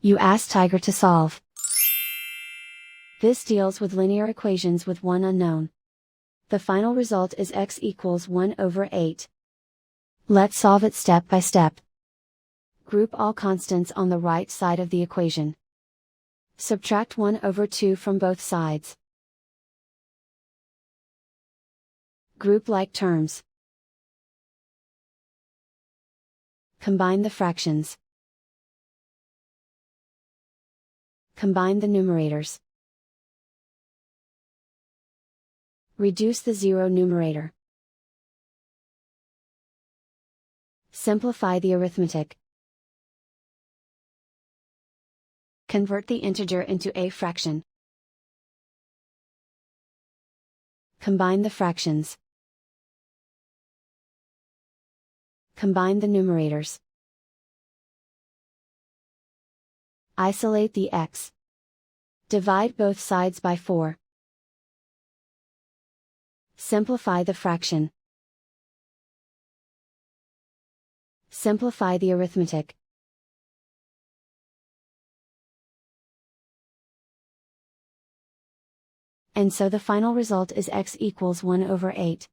You ask Tiger to solve. This deals with linear equations with one unknown. The final result is x equals 1 over 8. Let's solve it step by step. Group all constants on the right side of the equation. Subtract 1 over 2 from both sides. Group like terms. Combine the fractions. Combine the numerators. Reduce the zero numerator. Simplify the arithmetic. Convert the integer into a fraction. Combine the fractions. Combine the numerators. Isolate the x. Divide both sides by 4. Simplify the fraction. Simplify the arithmetic. And so the final result is x equals 1 over 8.